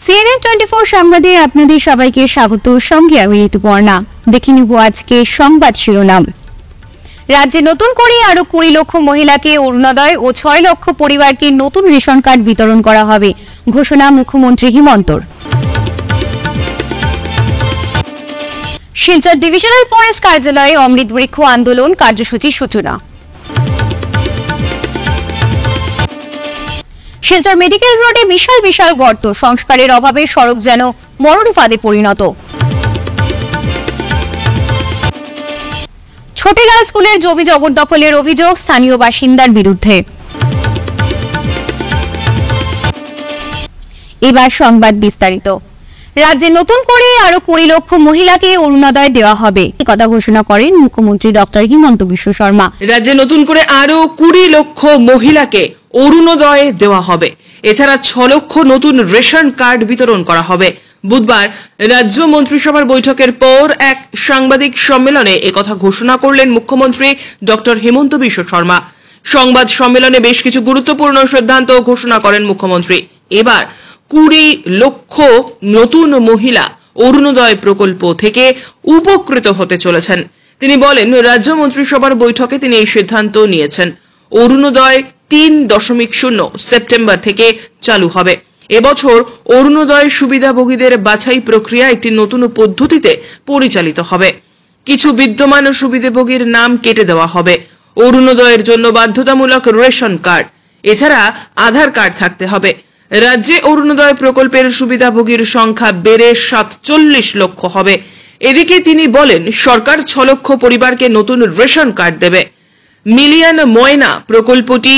CNN 24 সংবাদে আপনাদের সবাইকে স্বাগত। সঙ্গে আমি ঋতুপর্ণা। দেখে নিব আজকে সংবাদ শিরোনাম। রাজ্যে নতুন করে আরো 20 লক্ষ মহিলাকে অরুণোদয় ও 6 লক্ষ পরিবারকে নতুন রেশন কার্ড বিতরণ করা হবে, ঘোষণা মুখ্যমন্ত্রী হিমন্তর। শিলচর ডিভিশনাল ফরেস্ট কার্যালয়ে অমৃত বৃক্ষ আন্দোলন কার্যসূচির সূচনা। শিলচর মেডিকেল রোডে বিশাল বিশাল গর্ত, সংস্কারের অভাবে সড়ক যেন মরণ ফাঁদে পরিণত। ছোটিলাল স্কুলের জমি জবরদখলের অভিযোগ স্থানীয় বাসিন্দার বিরুদ্ধে। এবার সংবাদ বিস্তারিত। রাজ্যে নতুন করে আরো 20 লক্ষ মহিলাকে অরুণোদয় দেওয়া হবে, কথা ঘোষণা করেন মুখ্যমন্ত্রী ডক্টর হিমন্ত বিশ্ব শর্মা। রাজ্যে নতুন করে আরো 20 লক্ষ মহিলাকে অরুণোদয় দেওয়া হবে। এছাড়া 6 লক্ষ নতুন রেশন কার্ড বিতরণ করা হবে। বুধবার রাজ্য মন্ত্রিসভার বৈঠকের পর এক সাংবাদিক সম্মেলনে একথা ঘোষণা করলেন মুখ্যমন্ত্রী ডক্টর হিমন্ত বিশ্ব শর্মা। সংবাদ সম্মেলনে বেশ কিছু গুরুত্বপূর্ণ সিদ্ধান্ত ঘোষণা করেন মুখ্যমন্ত্রী। এবার 20 লক্ষ নতুন মহিলা অরুণোদয় প্রকল্প থেকে উপকৃত হতে চলেছেন। তিনি বলেন, রাজ্য মন্ত্রিসভার বৈঠকে তিনি এই সিদ্ধান্ত নিয়েছেন। অরুণোদয় 3.0 সেপ্টেম্বর থেকে চালু হবে। এবছর অরুণোদয় সুবিধাভোগীদের বাছাই প্রক্রিয়া একটি নতুন পদ্ধতিতে পরিচালিত হবে। কিছু বিদ্যমান সুবিধাভোগীর নাম কেটে দেওয়া হবে। অরুণোদয়ের জন্য বাধ্যতামূলক রেশন কার্ড, এছাড়া আধার কার্ড থাকতে হবে। রাজ্যে অরুণোদয় প্রকল্পের সুবিধাভোগীর সংখ্যা বেড়ে 47 লক্ষ হবে। এদিকে তিনি বলেন, সরকার 6 লক্ষ পরিবারকে নতুন রেশন কার্ড দেবে। মিলিয়ন ময়না প্রকল্পটি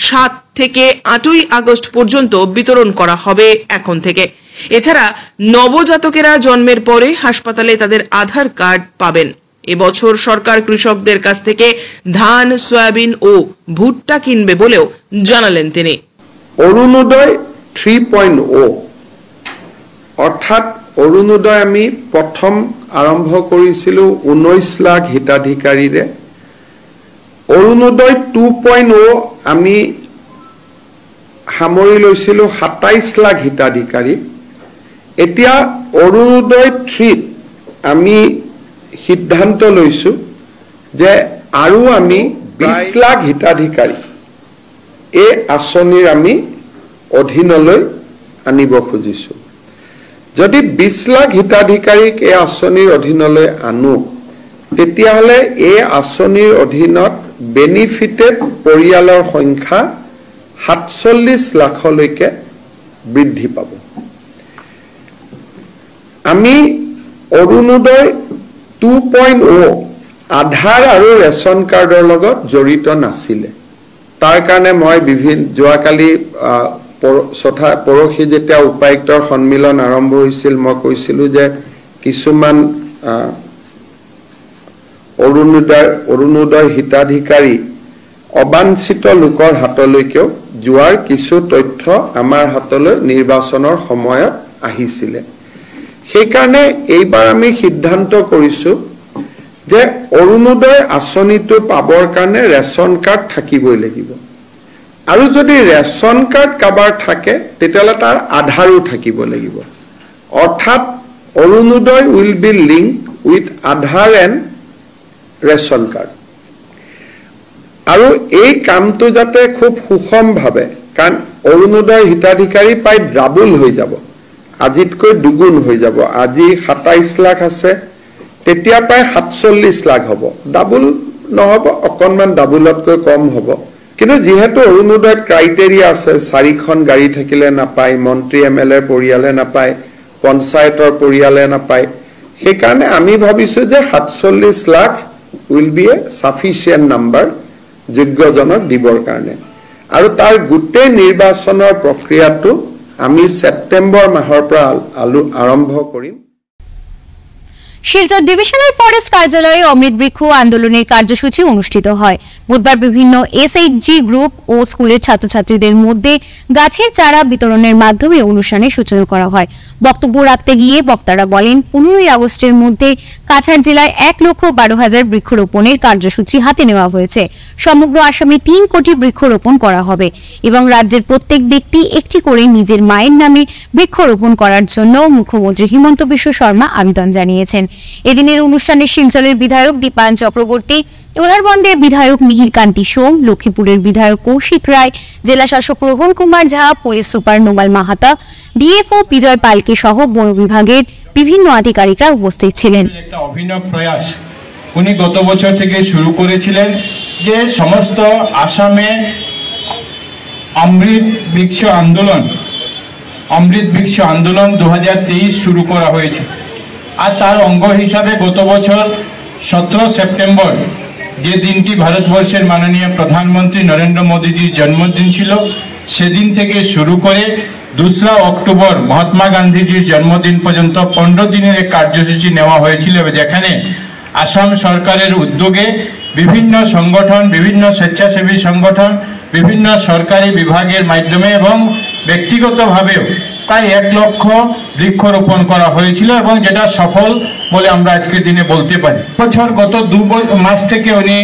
7 থেকে 8ই আগস্ট পর্যন্ত বিতরণ করা হবে এখন থেকে। এছাড়া নবজাতকেরা জন্মের পরে হাসপাতালে তাদের আধার কার্ড পাবেন। এবছর সরকার কৃষকদের কাছ থেকে ধান, সয়াবিন ও ভুট্টা কিনবে বলেও জানালেন তিনি। অরুণোদয় 3.0 অর্থাৎ অরুণোদয় আমি প্রথম আৰম্ভ কৰিছিলোঁ 19 লাখ হিতাধিকাৰীৰে। অরুণোদয় 2.0 আমি সামৰি লৈছিলোঁ 27 লাখ হিতাধিকাৰী। এতিয়া অরুণোদয় 3 আমি সিদ্ধান্ত লৈছোঁ যে আৰু আমি 20 লাখ হিতাধিকাৰী এই আঁচনিৰ আমি অধীনলৈ আনিব খুজিছোঁ। যদি 20 লাখ হিতাধিকাৰীক এই আঁচনিৰ অধীনলৈ আনো, তেতিয়াহ'লে এই আঁচনিৰ অধীনত বেনিফিটেড পৰিয়ালৰ সংখ্যা 47 লাখলৈকে বৃদ্ধি পাব। আমি অৰুণোদয় 2.0 আধাৰ আৰু ৰেচন কাৰ্ডৰ লগত জড়িত নাছিলে। তাৰ কাৰণে মই যোৱাকালি পৰহি যেতিয়া উপায়ুক্তৰ সন্মিলন আৰম্ভ হৈছিল, মই কৈছিলোঁ যে কিছুমান অৰুণোদয় হিতাধিকাৰী অবাঞ্ছিত লোকৰ হাতলৈকেও যোৱাৰ কিছু তথ্য আমাৰ হাতলৈ নিৰ্বাচনৰ সময়ত আহিছিলে। সেইকাৰণে এইবাৰ আমি সিদ্ধান্ত কৰিছোঁ যে অৰুণোদয় আঁচনিটো পাবৰ কাৰণে ৰেচন কাৰ্ড থাকিবই লাগিব। আৰু যদি ৰেচন কাৰ্ড কাৰোবাৰ থাকে, তেতিয়াহ'লে তাৰ আধাৰো থাকিব লাগিব। অৰ্থাৎ Arunodoi will be link with Aadhaar and ration card. আৰু এই কামটো যাতে খুব সুষমভাৱে, কাৰণ অৰুণোদয় হিতাধিকাৰী প্ৰায় ডাবল হৈ যাব, আজিতকৈ দুগুণ হৈ যাব। আজি 27 লাখ আছে, তেতিয়া প্ৰায় 47 লাখ হ'ব। ডাবল নহ'ব, অকণমান ডাবলতকৈ কম হ'ব। কিন্তু যেহেতু অৰুণোদয়ত ক্ৰাইটেৰিয়া আছে, 4খন গাড়ী থাকিলে নাপায়, মন্ত্ৰী MLA পৰিয়ালে নাপায়, পঞ্চায়তৰ পৰিয়ালে নাপায়, সেইকাৰণে আমি ভাবিছোঁ যে 47 lakh will be a sufficient number যোগ্যজনক দিবৰ কাৰণে। আৰু তাৰ গোটেই নিৰ্বাচনৰ প্ৰক্ৰিয়াটো আমি ছেপ্টেম্বৰ মাহৰ পৰা আৰম্ভ কৰিম। শিলচর ডিভিশনাল ফরেস্ট কার্যালয়ে অমৃত বৃক্ষ আন্দোলনের কার্যসূচি অনুষ্ঠিত হয়। বুধবার বিভিন্ন SHG গ্রুপ ও স্কুলের ছাত্রছাত্রীদের মধ্যে গাছের চারা বিতরণের মাধ্যমে অনুষ্ঠানের সূচনা করা হয়। বক্তব্য রাখতে গিয়ে বক্তারা বলেন, 15ই আগস্টের মধ্যে কাছাড় জেলায় 1,12,000 বৃক্ষরোপণের কার্যসূচি হাতে নেওয়া হয়েছে। সমগ্র আসামে 3 কোটি বৃক্ষরোপণ করা হবে এবং রাজ্যের প্রত্যেক ব্যক্তি একটি করে নিজের মায়ের নামে বৃক্ষরোপণ করার জন্য মুখ্যমন্ত্রী হিমন্ত বিশ্ব শর্মা আবেদন জানিয়েছেন। এদিনের অনুষ্ঠানে শিলচরের বিধায়ক দীপায়ন চক্রবর্তী, উধারবন্দের বিধায়ক মিহির কান্তি সোম, লক্ষ্মীপুরের বিধায়ক কৌশিক রায়, জেলা শাসক রোহন কুমার ঝা, police super Nomal Mahata, DFO বিজয় পালকে সহ বন বিভাগের বিভিন্ন আধিকারিকরা উপস্থিত ছিলেন। একটা অভিনব প্রয়াস উনি গত বছর থেকে শুরু করেছিলেন যে সমস্ত আসামে অমৃত বৃক্ষ আন্দোলন 2023 শুরু করা হয়েছে। আর তার অঙ্গ হিসাবে গত বছর 17 সেপ্টেম্বর যে দিনটি ভারতবর্ষের মাননীয় প্রধানমন্ত্রী নরেন্দ্র মোদীজির জন্মদিন ছিল, সেদিন থেকে শুরু করে 2 অক্টোবর মহাত্মা গান্ধীজির জন্মদিন পর্যন্ত 15 দিনের এক কার্যসূচি নেওয়া হয়েছিল, যেখানে আসাম সরকারের উদ্যোগে বিভিন্ন সংগঠন, বিভিন্ন স্বেচ্ছাসেবী সংগঠন, বিভিন্ন সরকারি বিভাগের মাধ্যমে এবং ব্যক্তিগতভাবেও প্রায় 1 লক্ষ বৃক্ষরোপণ করা হয়েছিল এবং যেটা সফল বলে আমরা আজকের দিনে বলতে পারি। বছর গত 2 মাস থেকে উনি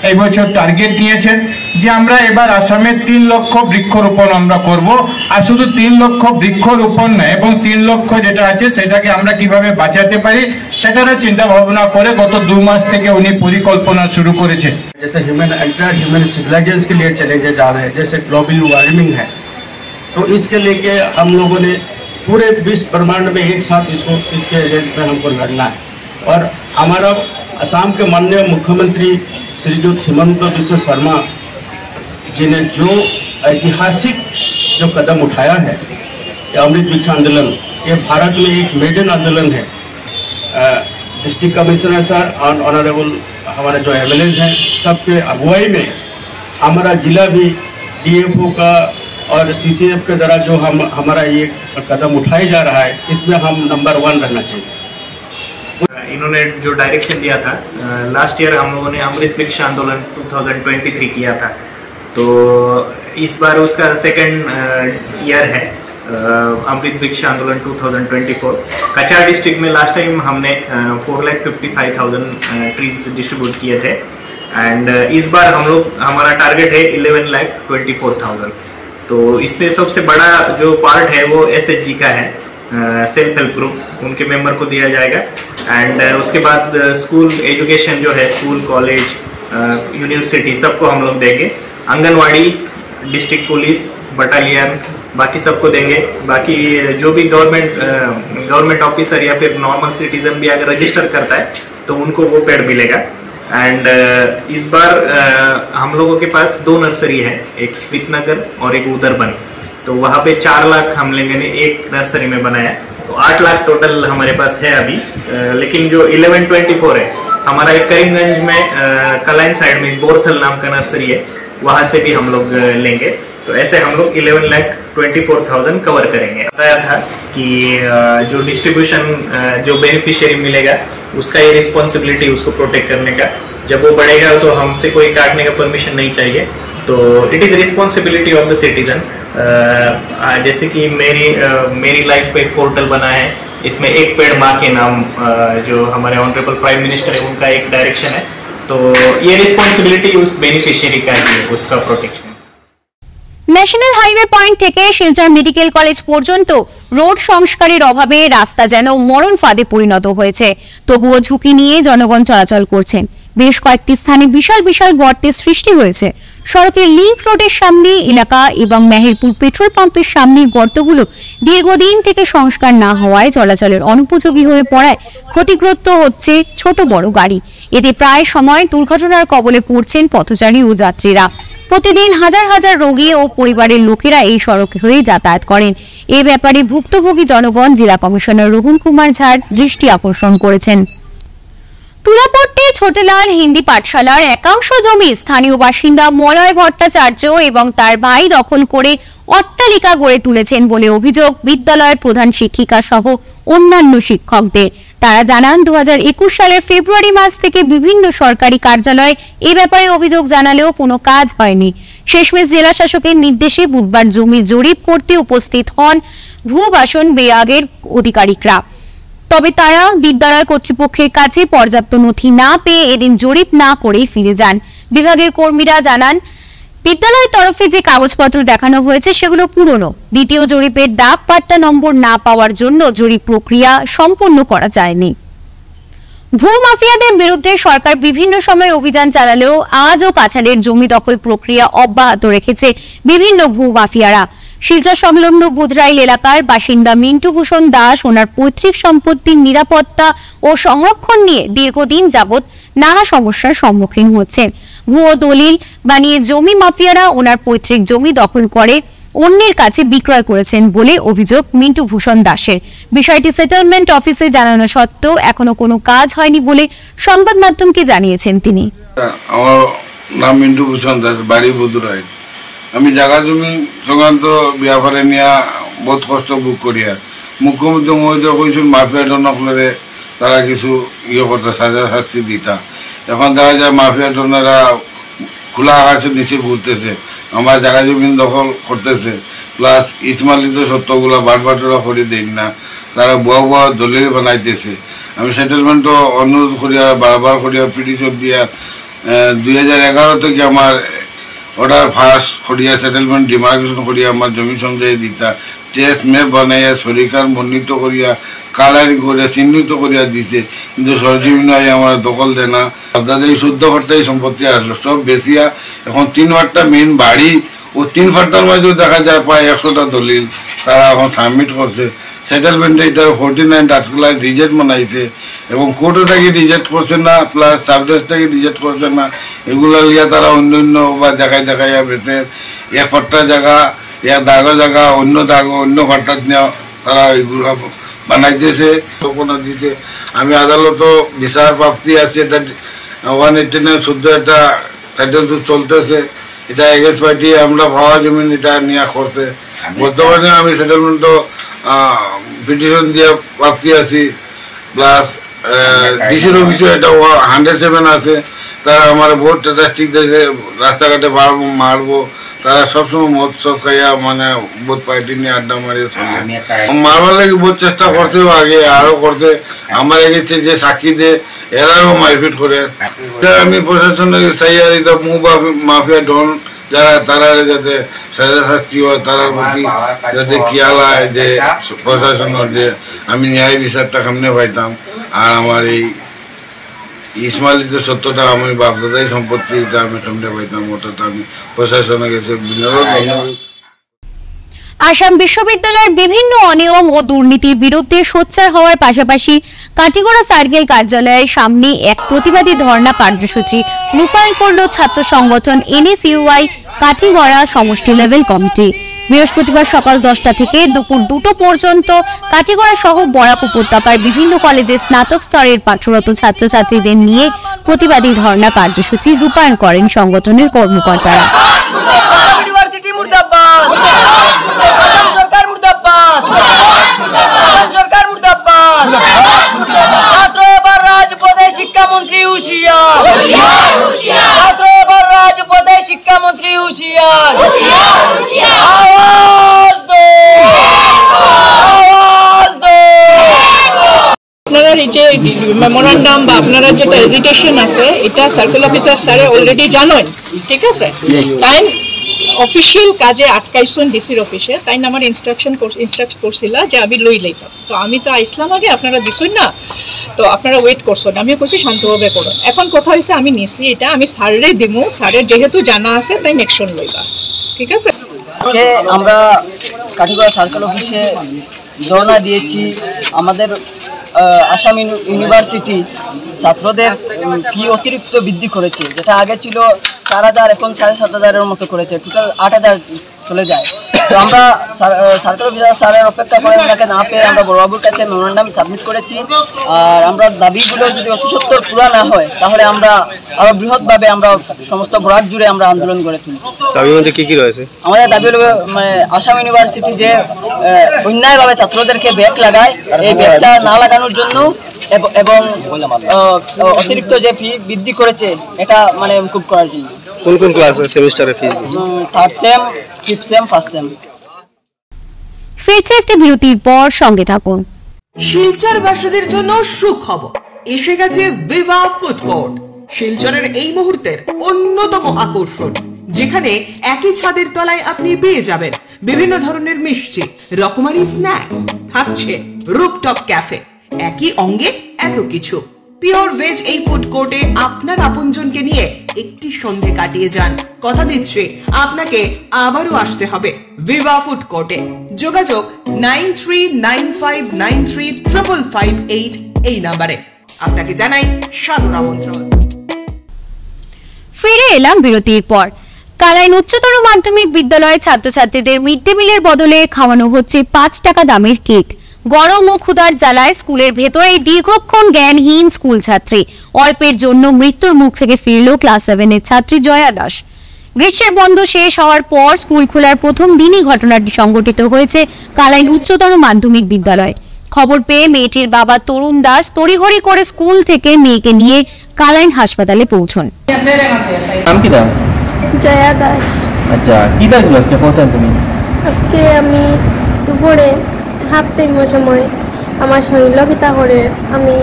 এই বছর টার্গেট নিয়েছেন যে আমরা এবার আসামে 3 লক্ষ বৃক্ষরোপণ আমরা করব। আর শুধু 3 লক্ষ বৃক্ষরোপণ না, এবং 3 লক্ষ যেটা আছে সেটাকে আমরা কিভাবে বাঁচাতে পারি সেটারও চিন্তা ভাবনা করে গত 2 মাস থেকে উনি পরিকল্পনা শুরু করেছেন। जैसे ह्यूमन सिविलाइजेशन के लिए चैलेंजेस आ रहे हैं, जैसे ग्लोबल वार्मिंग है, तो इसके लेके हम लोगों ने पूरे विश्व ब्रह्मांड में एक साथ इसके अगेंस्ट में हमको लड़ना है। और हमारा असम के माननीय मुख्यमंत्री श्रीयुत हिमंत बिश्व शर्मा जी ने जो ऐतिहासिक जो कदम उठाया है, अमृत वृक्ष आंदोलन, ये भारत में एक मेडन आंदोलन है। डिस्ट्रिक्ट कमिश्नर सर और ऑनरेबल हमारे जो एमएलएज हैं, सबके अगुवाई में हमारा जिला भी डीएफओ का और सीसीएफ के द्वारा जो हमारा ये कदम उठाया जा रहा है, इसमें हम नंबर 1 रहना चाहिए। इन्होंने जो डायरेक्शन दिया था, लास्ट ईयर हम लोगों ने अमृत वृक्ष आंदोलन 2023 किया था, तो इस बार उसका सेकंड ईयर है अमृत वृक्ष आंदोलन 2024। कछार डिस्ट्रिक्ट में लास्ट टाइम हमने 4,55,000 ट्रीज डिस्ट्रीब्यूट किए थे एंड इस बार हमारा टारगेट है 11,24,000। तो इसमें सबसे बड़ा जो पार्ट है वो एसएचजी का है, सेल्फ हेल्प ग्रुप, उनके मेंबर को दिया जाएगा। एंड उसके बाद स्कूल एजुकेशन जो है, स्कूल, कॉलेज, यूनिवर्सिटी, सबको हम लोग देंगे। आंगनवाड़ी, डिस्ट्रिक्ट पुलिस, बटालियन, बाकी सबको देंगे। बाकी जो भी गवर्नमेंट ऑफिसर या फिर नॉर्मल सिटीजन भी अगर रजिस्टर करता है तो उनको वो पेड़ मिलेगा। एंड इस बार हम लोगों के पास 2 नर्सरी है, एक स्मितनगर और एक उधरबन, तो वहाँ पे 4 लाख हम लेंगे ने एक नर्सरी में बनाया, तो 8 लाख टोटल हमारे पास है अभी। लेकिन जो 1124 है हमारा एक करीमगंज में कलाइन साइड में बोरथल नाम का नर्सरी है, वहाँ से भी हम लोग लेंगे। तो ऐसे हम लोग 11,24,000 कवर करेंगे। बताया था कि जो डिस्ट्रीब्यूशन जो बेनिफिशियरी मिलेगा उसका ये रिस्पॉन्सिबिलिटी उसको प्रोटेक्ट करने का। जब वो बढ़ेगा तो हमसे कोई काटने का परमिशन नहीं चाहिए, तो it is responsibility of the citizen. जैसे कि मेरी लाइफ पे एक पोर्टल बना है, इसमें एक पेड़ माँ के नाम जो हमारे ऑनरेबल प्राइम मिनिस्टर है उनका एक डायरेक्शन है, तो ये रिस्पॉन्सिबिलिटी उस बेनिफिशियरी का है, उसका प्रोटेक्शन। ন্যাশনাল হাইওয়ে পয়েন্ট থেকে শিলচর মেডিকেল কলেজ পর্যন্ত রোড সংস্কারের অভাবে রাস্তা যেন মরণ ফাঁদে পরিণত হয়েছে। তবুও ঝুঁকি নিয়ে জনগণ চলাচল করছেন। বেশ কয়েকটি স্থানে বিশাল বিশাল গর্তের সৃষ্টি হয়েছে। সড়কের লিংক রোডের সামনে এলাকা এবং মেহেরপুর পেট্রোল পাম্পের সামনের গর্তগুলো দীর্ঘদিন থেকে সংস্কার না হওয়ায় চলাচলের অনুপযোগী হয়ে পড়ায় ক্ষতিগ্রস্ত হচ্ছে ছোট বড় গাড়ি। এতে প্রায় সময় দুর্ঘটনার কবলে পড়ছেন পথচারী ও যাত্রীরা। প্রতিদিন হাজার হাজার রোগী ও পরিবারের লোকেরা এই সড়ক হয়ে যাতায়াত করেন। এ ব্যাপারে ভুক্তভোগী জনগণ জেলা কমিশনার রোহন কুমার ঝার দৃষ্টি আকর্ষণ করেছেন। তুলাপট্টি ছোটলাল হিন্দি পাঠশালার একাংশ জমি স্থানীয় বাসিন্দা মলয় ভট্টাচার্য এবং তার ভাই দখল করে অট্টালিকা গড়ে তুলেছেন বলে অভিযোগ বিদ্যালয়ের প্রধান শিক্ষিকা সহ অন্যান্য শিক্ষকদের। তারা জানান 2021 সালের ফেব্রুয়ারি মাস থেকে বিভিন্ন সরকারি কার্যালয়ে এ ব্যাপারে অভিযোগ জানালেও কোনো কাজ হয়নি। শেষমেশ জেলা শাসকের নির্দেশে বুধবার জমি জরিপ করতে উপস্থিত হন ভূবাসন বিভাগের আধিকারিকরা। তবে তারা বিদ্যালয় কর্তৃপক্ষের কাছে পর্যাপ্ত নথি না পেয়ে এদিন জরিপ না করেই ফিরে যান। বিভাগের কর্মীরা জানান, বিদ্যালয়ের তরফে যে কাগজপত্র দেখানো হয়েছে সেগুলো পুরনো। দ্বিতীয় জরিপের ডাক পাট্টা নম্বর না পাওয়ার জন্য জরিপ প্রক্রিয়া সম্পন্ন করা যায়নি। ভূমাফিয়াদের বিরুদ্ধে সরকার বিভিন্ন সময় অভিযান চালালেও আজও কাছাড়ের জমি দখল প্রক্রিয়া অব্যাহত রেখেছে বিভিন্ন ভূমাফিয়ারা। শিলচর সংলগ্ন বুধরাইল এলাকার বাসিন্দা মিন্টু ভূষণ দাস ওনার পৈতৃক সম্পত্তির নিরাপত্তা ও সংরক্ষণ নিয়ে দীর্ঘদিন যাবৎ নানা সমস্যার সম্মুখীন হচ্ছেন। ভুয়ো দলিল বানিয়ে জমি মাফিয়ারা ওনার পৈতৃক জমি দখল করে অন্যের কাছে বিক্রয় করেছেন বলে অভিযোগ মিন্টু ভূষণ দাসের। বিষয়টি সেটেলমেন্ট অফিসে জানানো সত্ত্বেও এখনো কোনো কাজ হয়নি বলে সংবাদ মাধ্যমকে জানিয়েছেন তিনি। আমার নাম মিন্টু ভূষণ দাস, বাড়ি বুধরাইল। আমি জায়গা জমি সংক্রান্ত ব্যাপারে নিয়ে বহুত কষ্ট বুক করিয়া মুখ্যমন্ত্রী মহোদয় কইছেন মাফিয়া ডনকলে তারা কিছু করতে সাজা শাস্তি দিতা। এখন দেখা যায় মাফিয়া ডনেরা খোলা আকাশের নিচে ঘুরতেছে, আমার জায়গা জমি দখল করতেছে, প্লাস ইসমালিত সত্যগুলো বাটবাটরা করে দেন না, তারা বড় বড় দলিল বানাইতেছে। আমি সেটেলমেন্টও অনুরোধ করিয়া বারবার করিয়া পিটিশন দিয়া 2011 থেকে আমার অর্ডার ফাঁস করিয়া সেটেলমেন্ট ডিমার্কেশন করিয়া আমার জমি সঞ্চয় দিতা, টেস্ট ম্যাপ বানাইয়া সরিকার মনোনীত করিয়া কালারিং করিয়া চিহ্নিত করিয়া দিছে, কিন্তু সরজমিন আমার দখল দেয় না। আপনাদের এই শুদ্ধ ফাট্টাই সম্পত্তি আসলো সব বেশিয়া। এখন 3 ফাট্টা মেইন বাড়ি ও 3 ফাট্টার মাঝেও দেখা যায় প্রায় 100টা দলিল তারা এখন সাবমিট করছে। সেটেলমেন্টে এটা 49 আর্টিকেল রিজেক্ট বানাইছে এবং কোর্টে থেকে রিজেক্ট করছে না, প্লাস সাবজেক্ট থেকে রিজেক্ট করছে না। এগুলো লিয়া তারা অন্য অন্য বা দেখাইয়া বেঁচে এক ফাট্টা জায়গা এক দাগো জায়গা অন্য দাগো অন্য ফাট্টা নিয়ে তারা এগুলো বানাইতেছে ঠিকানা দিতে। আমি আদালত বিচার প্রাপ্তি আছে, এটা 189 শুদ্ধ একটা টাইটেল চলতেছে, এটা এগেন্স পার্টি আমরা ভাবা জমিন এটা নিয়ে করছে। বর্তমানে আমি সেটেলমেন্ট পিটিশন দিয়ে প্রাপ্তি আছি, প্লাস ডিসির অফিসে এটা 107 আছে। তারা আমার বহুত স্ট্যাটিস্টিক দেখে রাস্তাঘাটে মারবো, তারা সবসময় মদ সব খাইয়া মানে বহুত পার্টি নিয়ে আড্ডা মারিয়ে মারবার লাগে বহুত চেষ্টা করছে, আগে আরো করছে। আমার এগেছে যে সাক্ষী দেয় এরাও মারপিট করে। আমি প্রশাসনকে চাই আর এটা মাফিয়া ডন যারা তারা যাতে সাজা শাস্তি হয়, তার প্রতি যাতে খেয়াল হয় যে প্রশাসনের যে আমি ন্যায় বিচারটা সামনে পাইতাম। আর আমার এই ইসমাইলিত সত্যটা আমি বাপদাদাই সম্পত্তি আমি সামনে পাইতাম, ওটা আমি প্রশাসনের কাছে বিনোদ। আসাম বিশ্ববিদ্যালয়ের বিভিন্ন অনিয়ম ও দুর্নীতির বিরুদ্ধে সোচ্চার হওয়ার পাশাপাশি কাটিগড়া সার্কেল কার্যালয়ের সামনে এক প্রতিবাদী ধর্ণা কার্যসূচি রূপায়ণ করল ছাত্র সংগঠন NSUI কাটিগড়া সমষ্টি লেভেল কমিটি। বৃহস্পতিবার সকাল 10টা থেকে দুপুর 2টো পর্যন্ত কাটিগড়া সহ বরাক উপত্যকার বিভিন্ন কলেজে স্নাতক স্তরের পাঠরত ছাত্রছাত্রীদের নিয়ে প্রতিবাদী ধর্ণা কার্যসূচি রূপায়ণ করেন সংগঠনের কর্মকর্তারা। শিক্ষামন্ত্রী হুঁশিয়ার, ছাত্র এবার রাজপথে শিক্ষামন্ত্রী হুঁশিয়ার, আওয়াজ দো, আওয়াজ দো। আপনারা এই যে মেমোরান্ডাম বা আপনারা যেটা এজিটেশন আছে এটা সার্কেল অফিসার স্যারে অলরেডি জানেন, ঠিক আছে? তাই অফিসিয়াল কাজে আটকাইছেন ডিসির অফিসে, তাই আমার ইনস্ট্রাক্ট করছিল যে আমি লই লইতাম। তো আমি তো আইসলাম আগে, আপনারা দিছেন না, তো আপনারা ওয়েট করছেন। আমিও কইছি শান্তভাবে করুন। এখন কথা হয়েছে আমি নিছি এটা, আমি স্যারে দিমু, স্যারের যেহেতু জানা আছে তাই অ্যাকশন লইবা, ঠিক আছে? আমরা কাঠিগড়া সার্কেল অফিসে ধর্ণা দিয়েছি। আমাদের আসাম ইউনিভার্সিটি ছাত্রদের ফি অতিরিক্ত বৃদ্ধি করেছে, যেটা আগে ছিল 4,000 এখন 7,500 মতো করেছে, টোটাল 8,000 চলে যায়। তো আমরা সার্কেল অফিসার স্যারের অপেক্ষা করে ওনাকে না পেয়ে আমরা বড়বাবুর কাছে মেমোরান্ডাম সাবমিট করেছি। আর আমরা দাবিগুলো যদি অতি সত্বর পুরা না হয় তাহলে আমরা আরো বৃহৎভাবে আমরা সমস্ত বরাক জুড়ে আমরা আন্দোলন করে তুলি। দাবির মধ্যে কি রয়েছে? আমাদের দাবি হলো আসাম ইউনিভার্সিটি যে অন্যায়ভাবে ছাত্রদেরকে ব্যাক লাগায়, এই ব্যাকটা না লাগানোর জন্য এবং অতিরিক্ত যে ফি বৃদ্ধি করেছে এটা মানে মুকুব করার জন্য। কোন কোন ক্লাস সেমিস্টারে ফি? 3rd same, 5th same, 1st same. ফিরছে একটি বিরতির পর, সঙ্গে থাকুন। শিলচরবাসীদের জন্য সুখবর, এসে গেছে ভিভা ফুড কোর্ট। শিলচরের এই মুহূর্তের অন্যতম আকর্ষণ, যেখানে একই ছাদের তলায় আপনি পেয়ে যাবেন বিভিন্ন ধরনের মিষ্টি, রকমারি স্ন্যাক্স, থাকছে রুফটপ ক্যাফে, একই অঙ্গে এত কিছু। পিওর ভেজ এই ফুড কোর্টে আপনার আপনজনকে নিয়ে একটি সন্ধে কাটিয়ে যান। কথা দিচ্ছি আপনাকে আবারও আসতে হবে ভিভা ফুড কোর্টে। যোগাযোগ 9395935558 এই নাম্বারে। আপনাকে জানাই সাদর আমন্ত্রণ। ফিরে এলাম বিরতির পর। কালাইন উচ্চতর মাধ্যমিক বিদ্যালয়ে ছাত্রছাত্রীদের মিড ডে মিলের বদলে খাওয়ানো হচ্ছে 5 টাকা দামের কেক। গরম ও ক্ষুধার জ্বালায় স্কুলের ভেতরেই দীর্ঘক্ষণ জ্ঞানহীন স্কুল ছাত্রী। অল্পের জন্য মৃত্যুর মুখ থেকে ফিরল ক্লাস 7 এর ছাত্রী জয়া দাস। গ্রীষ্মের বন্ধ শেষ হওয়ার পর স্কুল খোলার প্রথম দিনই ঘটনাটি সংঘটিত হয়েছে কালাইন উচ্চতর মাধ্যমিক বিদ্যালয়ে। খবর পেয়ে মেয়েটির বাবা তরুণ দাস তড়িঘড়ি করে স্কুল থেকে মেয়েকে নিয়ে কালাইন হাসপাতালে পৌঁছন। নাম কি দাও? জয়া দাস। আচ্ছা, কি দাস আজকে পৌঁছান তুমি? আজকে আমি দুপুরে হাফ টাইমের সময় আমার শরীর কিতা করে আমি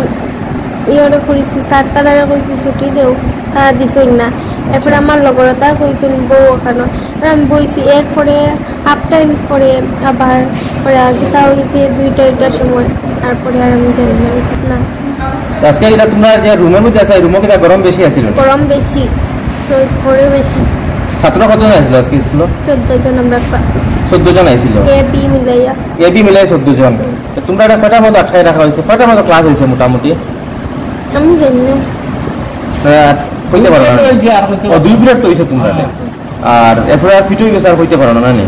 ইয়রে কইছি, 7 তালারে কইছি ছুটি দেও, তারা দিছই না। এরপরে আমার লগরতা কইছেন বউ ওখানে, আমি বইছি। এরপরে হাফ টাইম পরে আবার পরে কিতা হয়েছে 2টার সময়, তারপরে আর আমি জানি না। আজকে এটা তোমরা যে রুমের মধ্যে আছে, রুমে কিটা গরম বেশি আছিল? গরম বেশি, তো ঘরে বেশি। ছাত্র কতজন আসছিল আজকে স্কুলে? 14 জন আমরা ক্লাসে। 14 জন আইছিল? এবি মিলাইয়া। এবি মিলাই 14 জন। তোমরা এটা কয়টা মতো আটকায় রাখা হয়েছে? কয়টা মতো ক্লাস হয়েছে মোটামুটি? আমি জানি না, কইতে পারো না? ও 2 পিরিয়ড তো হইছে তোমরা। আর এরপরে ফিট হয়ে গেছে, আর কইতে পারো না নি?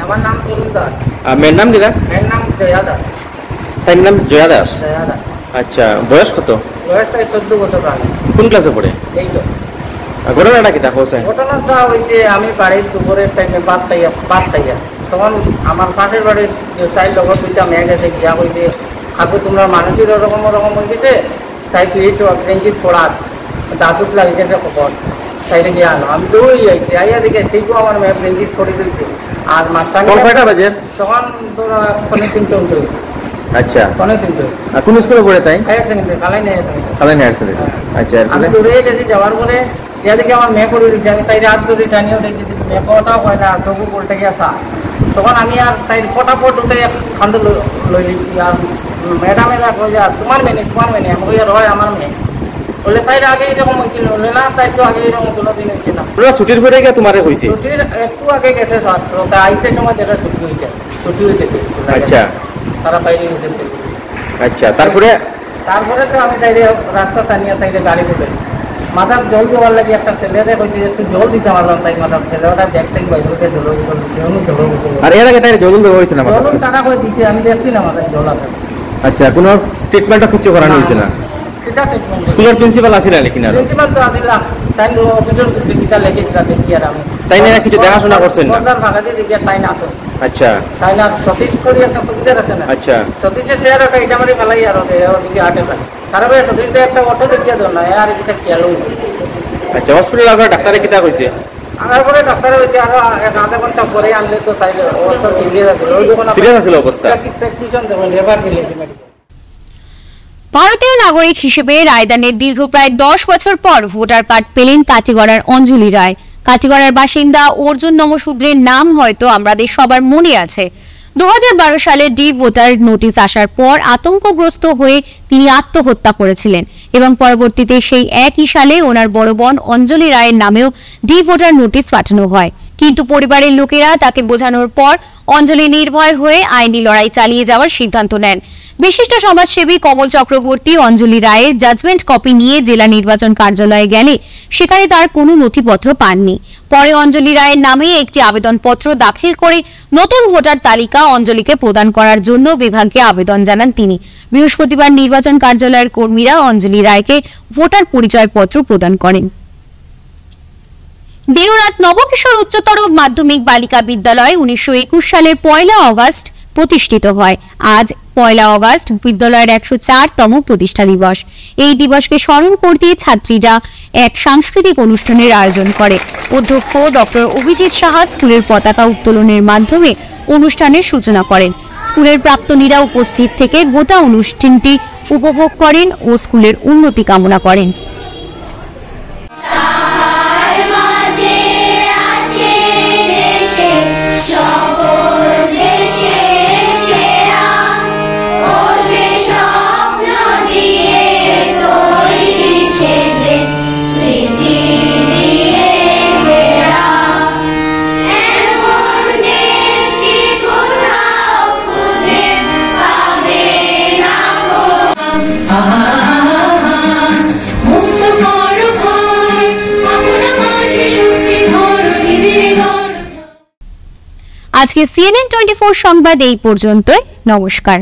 আমার নাম তরুণ দাস। আর মেয়ের নাম কি? মেয়ের নাম জয়া দাস। তার নাম জয়া দাস? জয়া দাস। আচ্ছা, বয়স কত? বয়সটা 14 বছর আগে। কোন ক্লাসে পড়ে? এই তো ঘটনাটা কি দেখো? ঘটনাটা ওই যে আমি বাড়ির দুপুরের টাইমে বাদ তাইয়া তখন আমার পাশের বাড়ির তাই লগর 2টা মেয়ে গেছে গিয়া কইছে, কাকু তোমরা মানুষের ওরকম হয়ে গেছে, তাই ফিরিটো ট্রেনজিট পড়ার দাদুক লাগে গেছে খবর, তাইলে গিয়ে আনো। আমি দৌড়ে যাইছি, আইয়া দেখে ঠিকও আমার মেয়ে ট্রেনজিট ছড়ি রয়েছে। আর মাস্টার তখন তোরা 3:30 উঠে। আচ্ছা, 3:30। কোন স্কুলে পড়ে? তাই হায়ার সেকেন্ডারি, কালাই হায়ার সেকেন্ডারি। আচ্ছা, আমি দৌড়ে গেছি, যাওয়ার পরে যা দেখি আমার মেয়ে পড়ে রয়েছে। আমি তাই রাত ধরে টানিয়েও দেখি মেয়ে কথাও হয় না, তবু উল্টে গেছে। তখন আমি আর তাই ফটাফট উঠে খান্দ লই লিখছি। আর ম্যাডামেরা কই যা তোমার মেয়ে আমি কই আর হয় আমার মেয়ে বলে, তাই আগে এরকম হয়েছিল বলে না, তাই তো আগে এরকম কোনোদিন হয়েছে না। ছুটির পরে গিয়ে তোমারে হয়েছে? ছুটির একটু আগে গেছে ছাত্র, তাই আইতে সময় দেখা ছুটি হয়ে গেছে। আচ্ছা, তারা বাইরে গেছে। আচ্ছা, তারপরে তো আমি তাইলে রাস্তা টানিয়ে তাইলে গাড়ি করে মাথার জল দেওয়ার লাগে একটা ছেলেরে কইছে একটু জল দিতে পারলাম, তাই মাথার ছেলেটা ব্যাগ ট্যাগ বাইরে জল। আর এর আগে তাই জল দেওয়া হয়েছে না? জল টাকা করে দিতে আমি দেখছি না মাথায় জল আছে। আচ্ছা, কোনো ট্রিটমেন্টটা কিছু করানো হয়েছে না? স্কুলের প্রিন্সিপাল আসিল নাকি? না, প্রিন্সিপাল তো আসিল, তাই অফিসের কিটা লেগে দিলা দেখি। আর আমি তাই না কিছু দেখাশোনা করছেন না? সরকার ভাগা দিয়ে দেখি তাই না আসো। আচ্ছা, তাই না সতীশ করি একটা সুবিধা আছে না? আচ্ছা, সতীশের চেয়ার একটা ইটা মারি ফেলাই আর ওদিকে আটে ফেলে তারপরে সতীশটা একটা অটো দেখিয়ে দেন না, আর এটা খেয়াল। আচ্ছা, হসপিটাল আপনার ডাক্তারে কিতা কইছে? আনার পরে ডাক্তারে হইতে আরো আধা ঘন্টা পরে আনলে তো তাই অবস্থা সিরিয়াস আছিল। ওই যখন সিরিয়াস আছিল অবস্থা, প্রেসক্রিপশন দেবেন, রেফার দিলে। ভারতীয় নাগরিক হিসেবে রায়দানের দীর্ঘ প্রায় 10 বছর পর ভোটার কার্ড পেলেন কাটিগড়ার অঞ্জলি রায়। কাটিগড়ার বাসিন্দা অর্জুন নমশূদ্রের নাম হয়তো আমাদের সবার মনে আছে। 2012 সালে ডি ভোটার নোটিশ আসার পর আতঙ্কগ্রস্ত হয়ে তিনি আত্মহত্যা করেছিলেন এবং পরবর্তীতে সেই একই সালে ওনার বড় বোন অঞ্জলি রায়ের নামেও ডি ভোটার নোটিশ পাঠানো হয়। কিন্তু পরিবারের লোকেরা তাকে বোঝানোর পর অঞ্জলি নির্ভয় হয়ে আইনি লড়াই চালিয়ে যাওয়ার সিদ্ধান্ত নেন। বিশিষ্ট সমাজসেবী কমল চক্রবর্তী অঞ্জলি রায়ের জাজমেন্ট কপি নিয়ে জেলা নির্বাচন কার্যালয়ে গেলে সেখানে তার কোনো নথিপত্র পাননি। পরে অঞ্জলি রায়ের নামে একটি আবেদনপত্র দাখিল করে নতুন ভোটার তালিকা অঞ্জলিকে প্রদান করার জন্য বিভাগকে আবেদন জানান তিনি। বৃহস্পতিবার নির্বাচন কার্যালয়ের কর্মীরা অঞ্জলি রায়কে ভোটার পরিচয়পত্র প্রদান করেন। দিনুরাত নবকিশোর উচ্চতর মাধ্যমিক বালিকা বিদ্যালয় 1921 সালের 1 আগস্ট প্রতিষ্ঠিত হয়। আজ 1 আগস্ট বিদ্যালয়ের 104তম প্রতিষ্ঠা দিবস। এই দিবসকে স্মরণ করতে ছাত্রীরা এক সাংস্কৃতিক অনুষ্ঠানের আয়োজন করে। অধ্যক্ষ ডক্টর অভিজিৎ সাহা স্কুলের পতাকা উত্তোলনের মাধ্যমে অনুষ্ঠানের সূচনা করেন। স্কুলের প্রাক্তনীরা উপস্থিত থেকে গোটা অনুষ্ঠানটি উপভোগ করেন ও স্কুলের উন্নতি কামনা করেন। আজকে CNN 24 সংবাদ এই পর্যন্তই। নমস্কার।